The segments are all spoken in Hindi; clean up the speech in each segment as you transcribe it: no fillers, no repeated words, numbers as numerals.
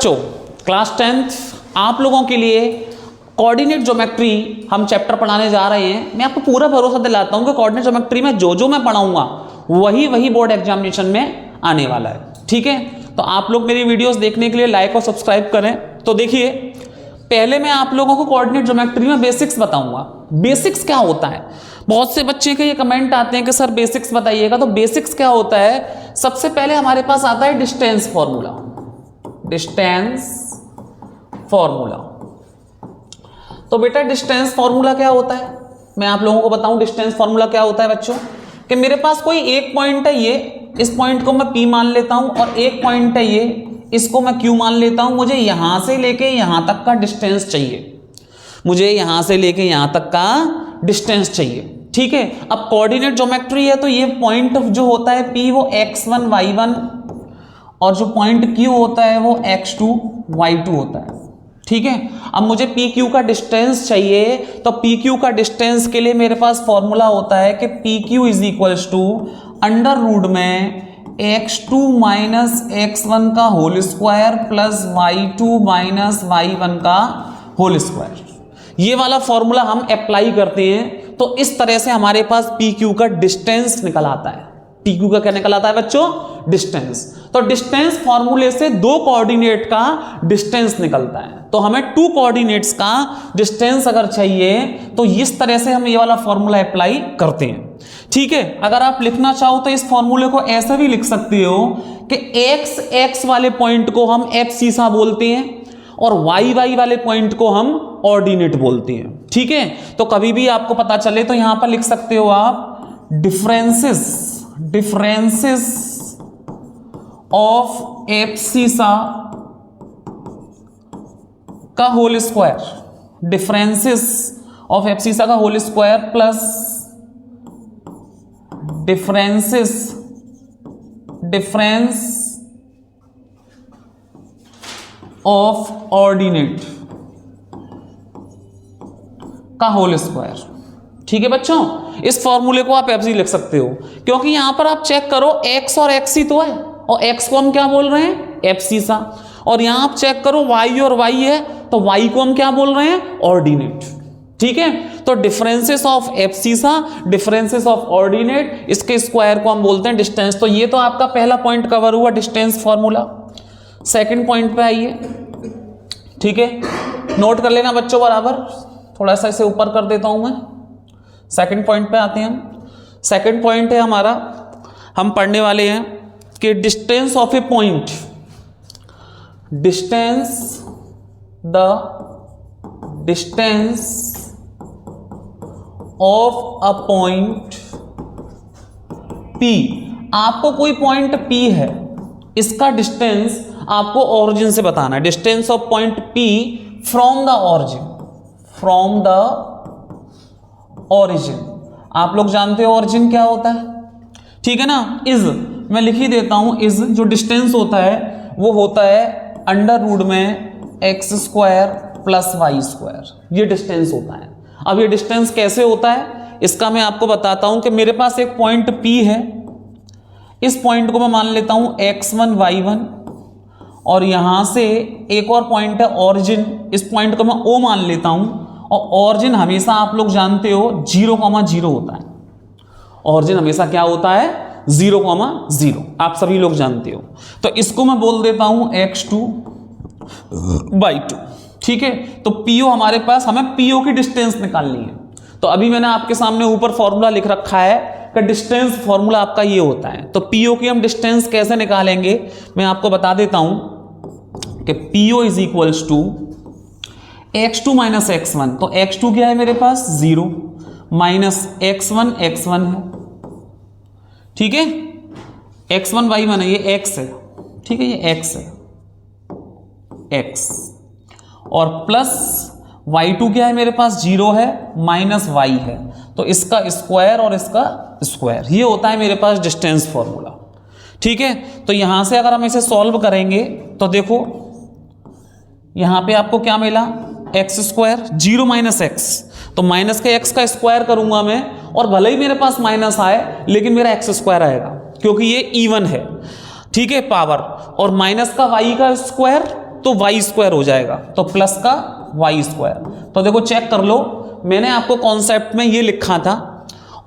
बच्चों क्लास 10th आप लोगों के लिए कोऑर्डिनेट ज्योमेट्री हम चैप्टर पढ़ाने जा रहे हैं। मैं आपको पूरा भरोसा दिलाता हूं कि कोऑर्डिनेट ज्योमेट्री में जो मैं पढ़ाऊंगा वही बोर्ड एग्जामिनेशन में आने वाला है। ठीक है, तो आप लोग मेरी वीडियोस देखने के लिए लाइक और सब्सक्राइब करें। तो देखिए, पहले मैं आप लोगों को कोऑर्डिनेट ज्योमेट्री में बेसिक्स बताऊंगा। बेसिक्स क्या होता है? बहुत से बच्चे के ये कमेंट आते हैं कि सर बेसिक्स बताइएगा। तो बेसिक्स क्या होता है? सबसे पहले हमारे पास आता है डिस्टेंस फॉर्मूला। Distance formula. तो बेटा डिस्टेंस फॉर्मूला क्या होता है? मैं आप लोगों को बताऊं डिस्टेंस फॉर्मूला क्या होता है बच्चों। कि मेरे पास कोई एक पॉइंट है, ये इस पॉइंट को मैं P मान लेता हूं, और एक पॉइंट है ये, इसको मैं Q मान लेता हूं। मुझे यहां से लेके यहां तक का डिस्टेंस चाहिए। मुझे यहां से लेके यहां तक का डिस्टेंस चाहिए। ठीक है, अब कोऑर्डिनेट ज्योमेट्री है तो ये पॉइंट जो होता है P वो x1 y1, और जो पॉइंट Q होता है वो x2 y2 होता है। ठीक है, अब मुझे PQ का डिस्टेंस चाहिए, तो PQ का डिस्टेंस के लिए मेरे पास फॉर्मूला होता है कि PQ is equals to under root में x2 माइनस x1 का whole square plus y2 minus y1 का होल स्क्वायर। ये वाला फॉर्मूला हम अप्लाई करते हैं तो इस तरह से हमारे पास PQ का डिस्टेंस निकल आता है। PQ का क्या निकल आता है बच्चों? डिस्टेंस। तो डिस्टेंस फॉर्मूले से दो कोऑर्डिनेट का डिस्टेंस निकलता है। तो हमें टू कोऑर्डिनेट्स का डिस्टेंस अगर चाहिए तो इस तरह से हम ये वाला फॉर्मूला अप्लाई करते हैं। ठीक है, अगर आप लिखना चाहो तो इस फॉर्मूले को ऐसे भी लिख सकते हो कि x वाले पॉइंट को हम एब्सिसा बोलते हैं और y वाले पॉइंट को हम ऑर्डिनेट बोलते हैं। ठीक है, तो कभी भी आपको पता चले तो यहां पर लिख सकते हो आप डिफरेंसेस ऑफ एब्सिसा का whole square, differences of abscissa का whole square plus difference of ordinate का होल स्क्वायर। ठीक है बच्चों, इस फॉर्मूले को आप ऐसे ही लिख सकते हो, क्योंकि यहां पर आप चेक करो x और x ही तो है, और x को हम क्या बोल रहे हैं? एब्सिसा। और यहां आप चेक करो y और y है, तो y को हम क्या बोल रहे हैं? ऑर्डिनेट। ठीक है, तो differences of abscissa, differences of ordinate, इसके स्क्वायर को हम बोलते हैं डिस्टेंस। तो ये तो आपका पहला पॉइंट कवर हुआ, डिस्टेंस फॉर्मूला। सेकंड पॉइंट पे आइए। ठीक है, नोट कर लेना बच्चों बराबर, थोड़ा सा इसे ऊपर कर देता हूं मैं। सेकंड पॉइंट पे आते हैं हम। सेकंड पॉइंट है हमारा, हम पढ़ने वाले हैं कि distance of A point, distance of a point P। आपको कोई पॉइंट P है, इसका डिस्टेंस आपको ऑरिजिन से बताना है। Distance of point P from the origin. आप लोग जानते हो ऑरिजिन क्या होता है? ठीक है ना, इज मैं लिख ही देता हूं। इज जो डिस्टेंस होता है वो होता है अंडर रूट में x square plus y square. ये डिस्टेंस होता है। अब ये डिस्टेंस कैसे होता है इसका मैं आपको बताता हूं कि मेरे पास एक पॉइंट P है, इस पॉइंट को मैं मान लेता हूं x1 y1, और यहां से एक और पॉइंट है ऑरिजिन, इस पॉइंट को मैं O मान लेता हूं। और ऑरिजिन हमेशा आप लोग जानते हो 0,0 होता है। ऑरिजिन हमेशा क्या होता है? 0,0। आप सभी लोग जानते हो। तो इसको मैं बोल देता हूं x2 y2। ठीक है, तो PO हमारे पास, हमें PO की डिस्टेंस निकालनी है। तो अभी मैंने आपके सामने ऊपर फॉर्मूला लिख रखा है कि डिस्टेंस फॉर्मूला आपका ये होता है। तो PO की हम डिस्टेंस कैसे निकालेंगे मैं आपको बता देता हूं कि PO is equals to x2 minus x1। तो x2 क्या है मेरे पास? 0 माइनस x1 है। ठीक है, x1 y1 है, ये x है। ठीक है, ये x है, x, और प्लस y2 क्या है मेरे पास? 0 है माइनस y है। तो इसका स्क्वायर और इसका स्क्वायर, ये होता है मेरे पास डिस्टेंस फॉर्मूला। ठीक है, तो यहां से अगर हम इसे सॉल्व करेंगे तो देखो यहां पे आपको क्या मिला? एक्स स्क्वायर, 0 माइनस एक्स, तो माइनस के एक्स का स्क्वायर करूंगा मैं, और भले ही मेरे पास माइनस आए लेकिन मेरा एक्स स्क्वायर आएगा क्योंकि ये इवन है। ठीक है, पावर, और माइनस का वाई का स्क्वायर, तो वाई स्क्वायर हो जाएगा, तो प्लस का वाई स्क्वायर। तो देखो चेक कर लो, मैंने आपको कॉन्सेप्ट में ये लिखा था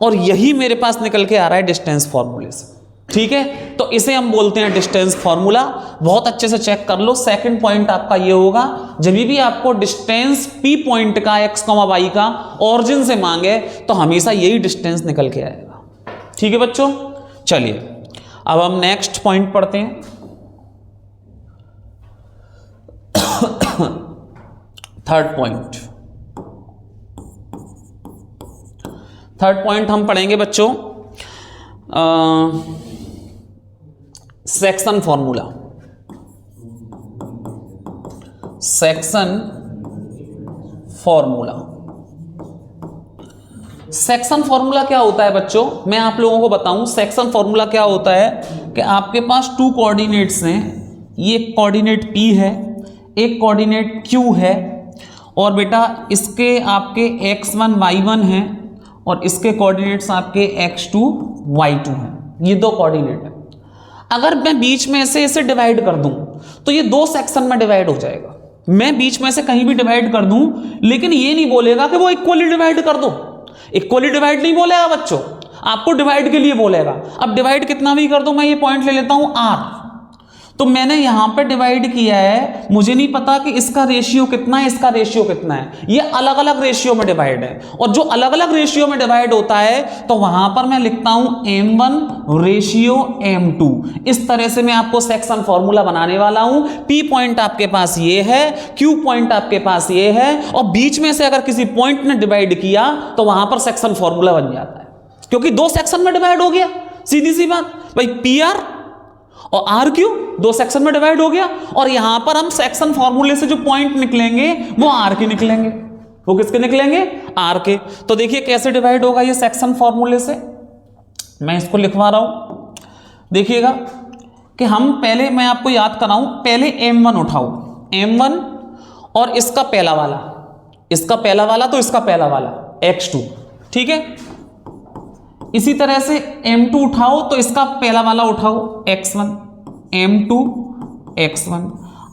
और यही मेरे पास निकल के आ रहा है डिस्टेंस फॉर्मूले से। ठीक है, तो इसे हम बोलते हैं डिस्टेंस फॉर्मूला। बहुत अच्छे से चेक कर लो। सेकंड पॉइंट आपका ये होगा, जब भी आपको डिस्टेंस पी पॉइंट का एक्स कॉमा वाई का ऑरिजिन से मांगे तो हमेशा यही डिस्टेंस निकल के आएगा। ठीक है बच्चों, चलिए अब हम नेक्स्ट पॉइंट पढ़ते हैं। थर्ड पॉइंट हम पढ़ेंगे बच्चों सेक्शन फॉर्मूला। सेक्शन फॉर्मूला क्या होता है बच्चों, मैं आप लोगों को बताऊं। सेक्शन फॉर्मूला क्या होता है कि आपके पास टू कोऑर्डिनेट्स हैं, ये कोऑर्डिनेट P है, एक कोऑर्डिनेट Q है, और बेटा इसके आपके x1 y1 हैं और इसके कोऑर्डिनेट्स आपके x2 y2 हैं। ये दो कोऑर्डिनेट है। अगर मैं बीच में से इसे डिवाइड कर दूं तो ये दो सेक्शन में डिवाइड हो जाएगा। मैं बीच में से कहीं भी डिवाइड कर दूं, लेकिन ये नहीं बोलेगा कि वो इक्वली डिवाइड कर दो। इक्वली डिवाइड नहीं बोलेगा बच्चों, आपको डिवाइड के लिए बोलेगा। अब डिवाइड कितना भी कर दो, मैं ये पॉइंट ले लेता हूं R, तो मैंने यहां पे डिवाइड किया है, मुझे नहीं पता कि इसका रेशियो कितना है, इसका रेशियो कितना है। ये अलग अलग रेशियो में डिवाइड है, और जो अलग अलग रेशियो में डिवाइड होता है तो वहां पर मैं लिखता हूं m1 रेशियो m2। इस तरह से मैं आपको सेक्शन फॉर्मूला बनाने वाला हूं। P पॉइंट आपके पास ये है, Q पॉइंट आपके पास ये है, और बीच में से अगर किसी पॉइंट ने डिवाइड किया तो वहां पर सेक्शन फॉर्मूला बन जाता है, क्योंकि दो सेक्शन में डिवाइड हो गया। सीधी सी बात भाई, PR और RQ दो सेक्शन में डिवाइड हो गया, और यहां पर हम सेक्शन फॉर्मूले से जो पॉइंट निकलेंगे वो R के निकलेंगे। वो किसके निकलेंगे? R के। तो देखिए कैसे डिवाइड होगा ये सेक्शन फॉर्मूले से, मैं इसको लिखवा रहा हूं। देखिएगा कि हम पहले, मैं आपको याद कराऊं, पहले M1 उठाओ, M1 और इसका पहला वाला, इसका पहला वाला तो इसका पहला वाला x2, ठीक है। इसी तरह से M2 उठाओ तो इसका पहला वाला उठाओ x1, M2 x1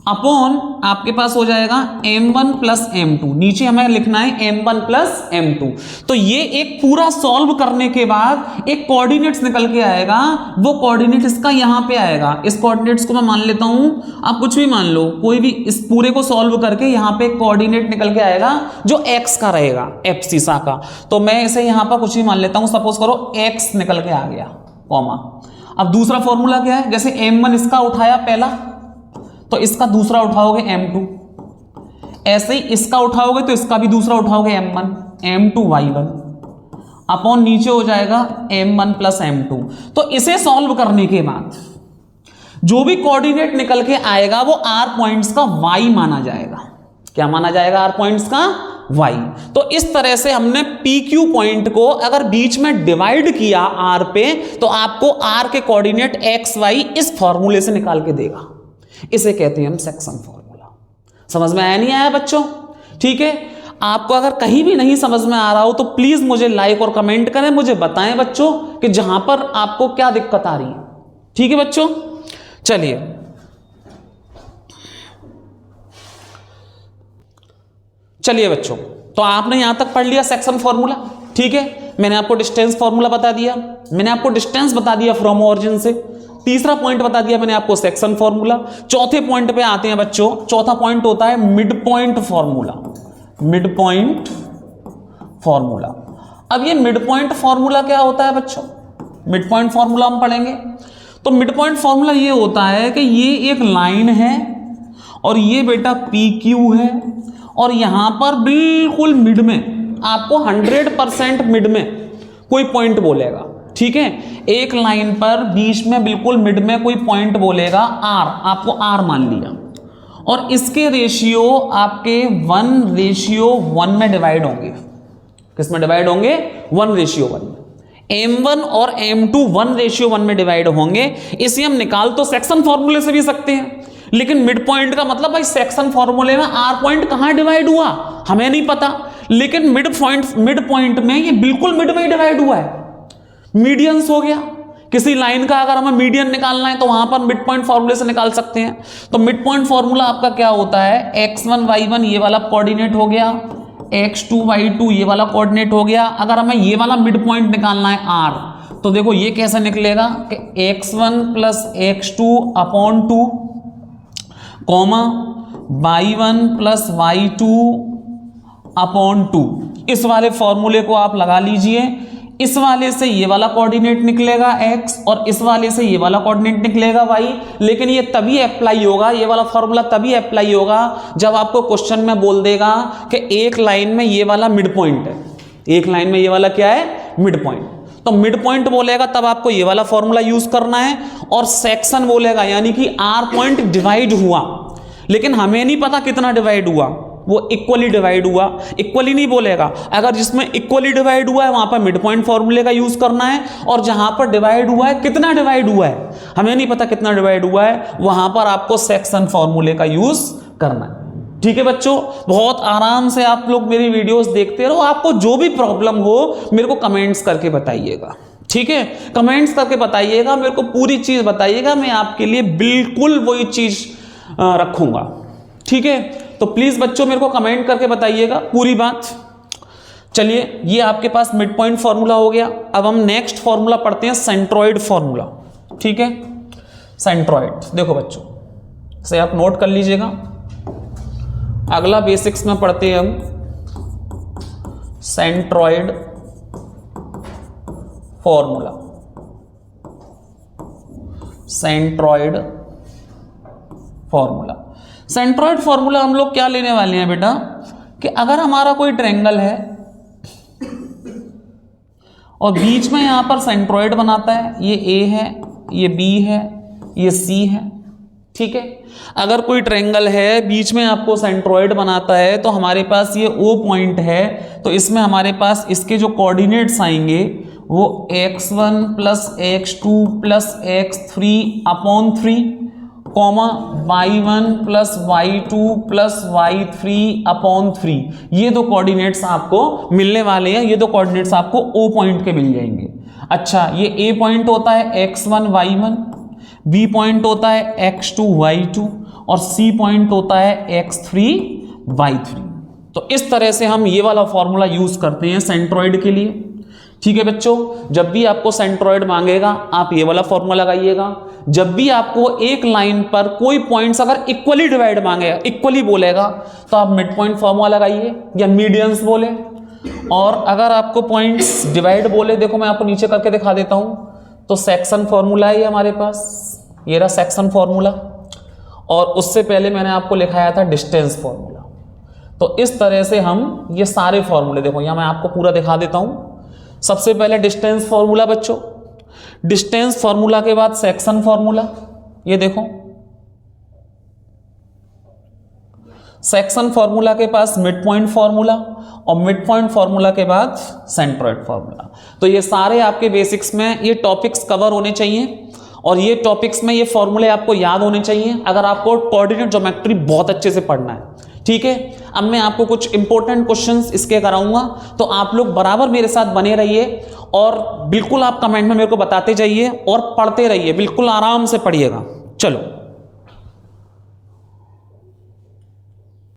अपॉन आपके पास हो जाएगा M1 प्लस M2। नीचे हमें लिखना है M1 प्लस M2। तो ये एक पूरा सॉल्व करने के बाद एक कोऑर्डिनेट्स निकल के आएगा, वो कोऑर्डिनेट इसका यहां पे आएगा। इस कोऑर्डिनेट्स को मैं मान लेता हूं, आप कुछ भी मान लो, कोई भी, इस पूरे को सॉल्व करके यहां पे एक कोऑर्डिनेट निकल के आएगा जो x का रहेगा, f सीसा का। तो मैं इसे यहां पर कुछ भी मान लेता हूं, सपोज करो x निकल के आ गया, कॉमा। अब दूसरा फॉर्मूला क्या है, जैसे M1 इसका उठाया पहला, तो इसका दूसरा उठाओगे M2, ऐसे ही इसका उठाओगे तो इसका भी दूसरा उठाओगे M1, M2 y1 अपॉन नीचे हो जाएगा M1 प्लस M2। तो इसे सॉल्व करने के बाद जो भी कोऑर्डिनेट निकल के आएगा वो R पॉइंट्स का y माना जाएगा। क्या माना जाएगा? R पॉइंट्स का y। तो इस तरह से हमने PQ पॉइंट को अगर बीच में डिवाइड किया R पे, तो आपको R के कोऑर्डिनेट x y इस फॉर्मूले से निकाल के देगा। इसे कहते हैं हम सेक्शन फॉर्मूला। समझ में आया नहीं आया बच्चों? ठीक है, आपको अगर कहीं भी नहीं समझ में आ रहा हो तो प्लीज मुझे लाइक और कमेंट करें, मुझे बताएं बच्चों कि जहां पर आपको क्या दिक्कत आ रही है। ठीक है बच्चों, चलिए बच्चों, तो आपने यहां तक पढ़ लिया सेक्शन फॉर्मूला। ठीक है, मैंने आपको डिस्टेंस फॉर्मूला बता दिया, मैंने आपको डिस्टेंस बता दिया फ्रॉम ऑरिजिन से। तीसरा पॉइंट बता दिया मैंने आपको सेक्शन फॉर्मूला। चौथे पॉइंट पे आते हैं बच्चों। चौथा पॉइंट होता है mid point formula. Mid point formula. अब ये मिड पॉइंट फॉर्मूला क्या होता है बच्चों? मिड पॉइंट फॉर्मूला हम पढ़ेंगे। तो मिड पॉइंट फॉर्मूला ये होता है कि ये एक लाइन है और ये बेटा PQ है, और यहां पर बिल्कुल मिड में आपको 100% मिड में कोई पॉइंट बोलेगा। ठीक है, एक लाइन पर बीच में बिल्कुल मिड में कोई पॉइंट बोलेगा R, आपको R मान लिया, और इसके रेशियो आपके 1:1 में डिवाइड होंगे। किस में डिवाइड होंगे? 1:1 में। M1 और M2 1:1 में डिवाइड होंगे। इसे हम निकाल तो सेक्शन फॉर्मूले से भी सकते हैं, लेकिन मिड पॉइंट का मतलब भाई सेक्शन फॉर्मूले में R पॉइंट कहां डिवाइड हुआ हमें नहीं पता, लेकिन मिड पॉइंट में ये बिल्कुल मिड में ही डिवाइड हुआ है। मीडियंस हो गया किसी लाइन का अगर हमें मीडियन निकालना है तो वहां पर मिड पॉइंट फॉर्मूले से निकाल सकते हैं। तो मिड पॉइंट फॉर्मूला आपका क्या होता है, x1 y1 ये वाला कोऑर्डिनेट हो गया, x2 y2 ये वाला कोऑर्डिनेट हो गया। अगर हमें ये वाला मिड पॉइंट निकालना है r, तो देखो ये कैसे निकलेगा कि x1 plus x2 upon 2 comma y1 plus y2 upon 2। इस वाले फॉर्मूले को आप लगा लीजिए। इस वाले से ये वाला कोऑर्डिनेट निकलेगा x और इस वाले से ये वाला कोऑर्डिनेट निकलेगा y। लेकिन ये तभी अप्लाई होगा, ये वाला फॉर्मूला तभी अप्लाई होगा जब आपको क्वेश्चन में बोल देगा कि एक लाइन में ये वाला मिड पॉइंट है, एक लाइन में ये वाला क्या है, मिड पॉइंट। तो मिड पॉइंट बोलेगा तब आपको ये वाला फॉर्मूला यूज करना है, और सेक्शन बोलेगा यानी कि r पॉइंट डिवाइड हुआ, लेकिन हमें नहीं पता कितना डिवाइड हुआ, वो इक्वली डिवाइड हुआ, इक्वली नहीं बोलेगा। अगर जिसमें इक्वली डिवाइड हुआ है वहां पर मिड पॉइंट फॉर्मूले का यूज करना है, और जहां पर डिवाइड हुआ है, कितना डिवाइड हुआ है हमें नहीं पता कितना डिवाइड हुआ है, वहां पर आपको सेक्शन फॉर्मूले का यूज करना है। ठीक है बच्चों, बहुत आराम से आप लोग मेरी वीडियोस देखते रहो। आपको जो भी प्रॉब्लम हो मेरे को कमेंट्स करके बताइएगा, ठीक है, कमेंट्स करके बताइएगा, मेरे को पूरी चीज बताइएगा, मैं आपके लिए बिल्कुल वही चीज रखूंगा। ठीक है, तो प्लीज बच्चों मेरे को कमेंट करके बताइएगा पूरी बात। चलिए, ये आपके पास मिड पॉइंट फॉर्मूला हो गया। अब हम नेक्स्ट फॉर्मूला पढ़ते हैं, सेंट्रॉइड फॉर्मूला। ठीक है, सेंट्रॉइड देखो बच्चों, इसे आप नोट कर लीजिएगा। अगला बेसिक्स में पढ़ते हैं हम centroid formula. Centroid formula, centroid formula हम लोग क्या लेने वाले हैं बेटा, कि अगर हमारा कोई ट्रायंगल है और बीच में यहां पर सेंट्रॉइड बनाता है, ये A है, ये B है, ये C है। ठीक है, अगर कोई ट्रायंगल है बीच में आपको सेंट्रॉइड बनाता है, तो हमारे पास ये O पॉइंट है, तो इसमें हमारे पास इसके जो कोऑर्डिनेट्स आएंगे वो x1 plus x2 plus x3 upon 3 comma y1 plus y2 plus y3 upon 3। ये दो कोऑर्डिनेट्स आपको मिलने वाले हैं, ये दो कोऑर्डिनेट्स आपको O पॉइंट के मिल जाएंगे। अच्छा, ये A पॉइंट होता है x1 y1, B पॉइंट होता है x2 y2 और C पॉइंट होता है x3 y3। तो इस तरह से हम ये वाला फॉर्मूला यूज करते हैं सेंट्रॉइड के लिए। ठीक है बच्चों, जब भी आपको सेंट्रॉइड मांगेगा आप ये वाला फॉर्मूला लगाइएगा। जब भी आपको एक लाइन पर कोई पॉइंट्स अगर इक्वली डिवाइड मांगेगा, इक्वली बोलेगा, तो आप मिड पॉइंट फॉर्मूला लगाइए या मीडियंस बोले। और अगर आपको पॉइंट्स डिवाइड बोले, देखो मैं आपको नीचे करके दिखा देता हूं, तो सेक्शन फॉर्मूला है हमारे पास, ये रहा सेक्शन फॉर्मूला, और उससे पहले मैंने आपको लिखाया था डिस्टेंस फॉर्मूला। तो इस तरह से हम ये सारे फॉर्मूले, देखो यहां मैं आपको पूरा दिखा देता हूं। सबसे पहले डिस्टेंस फॉर्मूला बच्चों, डिस्टेंस फॉर्मूला के बाद सेक्शन फॉर्मूला, ये देखो सेक्शन फॉर्मूला के पास मिड पॉइंट फॉर्मूला, और मिड पॉइंट फॉर्मूला के बाद सेंट्रॉइड फॉर्मूला। तो ये सारे आपके बेसिक्स में ये टॉपिक्स कवर होने चाहिए, और ये टॉपिक्स में ये फॉर्मूले आपको याद होने चाहिए अगर आपको कोऑर्डिनेट ज्योमेट्री बहुत अच्छे से पढ़ना है। ठीक है, अब मैं आपको कुछ इंपॉर्टेंट क्वेश्चंस इसके कराऊंगा, तो आप लोग बराबर मेरे साथ बने रहिए, और बिल्कुल आप कमेंट में मेरे को बताते जाइए और पढ़ते रहिए, बिल्कुल आराम से पढ़िएगा। चलो।